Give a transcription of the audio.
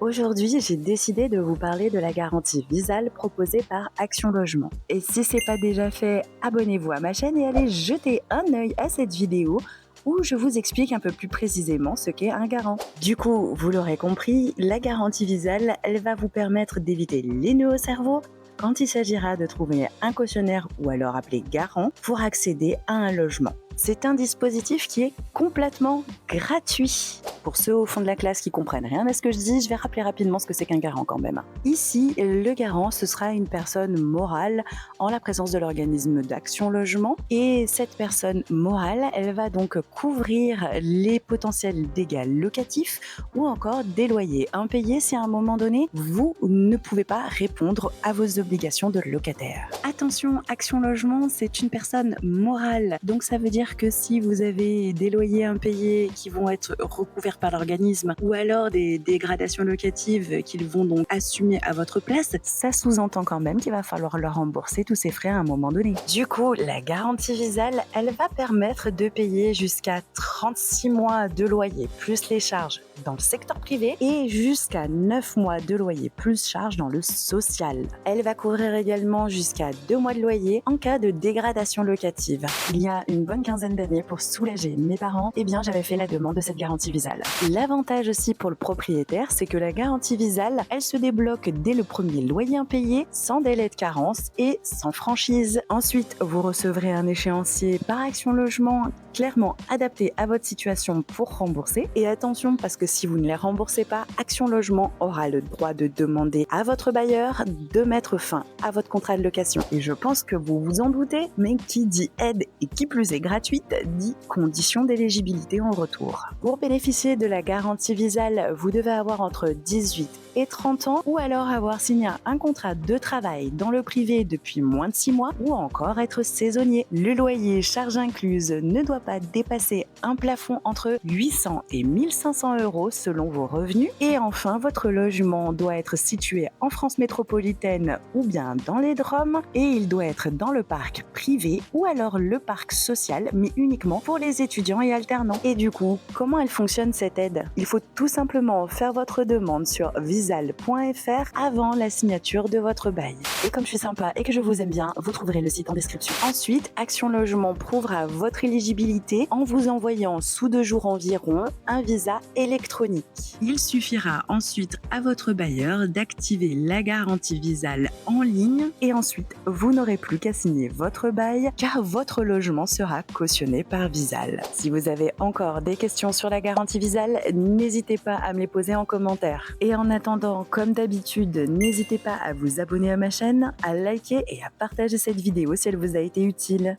Aujourd'hui, j'ai décidé de vous parler de la garantie Visal proposée par Action Logement. Et si ce n'est pas déjà fait, abonnez-vous à ma chaîne et allez jeter un œil à cette vidéo où je vous explique un peu plus précisément ce qu'est un garant. Du coup, vous l'aurez compris, la garantie Visal, elle va vous permettre d'éviter les nœuds au cerveau quand il s'agira de trouver un cautionnaire ou alors appeler garant pour accéder à un logement. C'est un dispositif qui est complètement gratuit. Pour ceux au fond de la classe qui comprennent rien à ce que je dis, je vais rappeler rapidement ce que c'est qu'un garant quand même. Ici, le garant, ce sera une personne morale en la présence de l'organisme d'Action Logement. Et cette personne morale, elle va donc couvrir les potentiels dégâts locatifs ou encore des loyers impayés si à un moment donné, vous ne pouvez pas répondre à vos obligations de locataire. Attention, Action Logement, c'est une personne morale. Donc ça veut dire que si vous avez des loyers impayés qui vont être recouverts par l'organisme ou alors des dégradations locatives qu'ils vont donc assumer à votre place, ça sous-entend quand même qu'il va falloir leur rembourser tous ces frais à un moment donné. Du coup, la garantie Visal, elle va permettre de payer jusqu'à 36 mois de loyer plus les charges dans le secteur privé et jusqu'à 9 mois de loyer plus charges dans le social. Elle va couvrir également jusqu'à 2 mois de loyer en cas de dégradation locative. Il y a une bonne quinzaine d'années, pour soulager mes parents, j'avais fait la demande de cette garantie Visal. L'avantage aussi pour le propriétaire, c'est que la garantie Visal, elle se débloque dès le premier loyer impayé, sans délai de carence et sans franchise. Ensuite, vous recevrez un échéancier par Action Logement clairement adapté à votre situation pour rembourser. Et attention, parce que si vous ne les remboursez pas, Action Logement aura le droit de demander à votre bailleur de mettre fin à votre contrat de location. Et je pense que vous vous en doutez, mais qui dit aide et qui plus est gratuite, dit conditions d'éligibilité en retour. Pour bénéficier de la garantie Visal, vous devez avoir entre 18 et 30 ans ou alors avoir signé un contrat de travail dans le privé depuis moins de 6 mois ou encore être saisonnier. Le loyer, charges incluses, ne doit pas dépasser un plafond entre 800 et 1500 euros selon vos revenus. Et enfin, votre logement doit être situé en France métropolitaine ou bien dans les DROM et il doit être dans le parc privé ou alors le parc social, mais uniquement pour les étudiants et alternants. Et du coup, comment elle fonctionne cette aide? Il faut tout simplement faire votre demande sur visal.fr avant la signature de votre bail. Et comme je suis sympa et que je vous aime bien, vous trouverez le site en description. Ensuite, Action Logement prouvera votre éligibilité en vous envoyant sous 2 jours environ un visa électronique. Il suffira ensuite à votre bailleur d'activer la garantie Visal en ligne et ensuite, vous n'aurez plus qu'à signer votre bail car votre logement sera cautionné par Visal. Si vous avez encore des questions sur la garantie Visal, n'hésitez pas à me les poser en commentaire. Et en attendant, comme d'habitude, n'hésitez pas à vous abonner à ma chaîne, à liker et à partager cette vidéo si elle vous a été utile.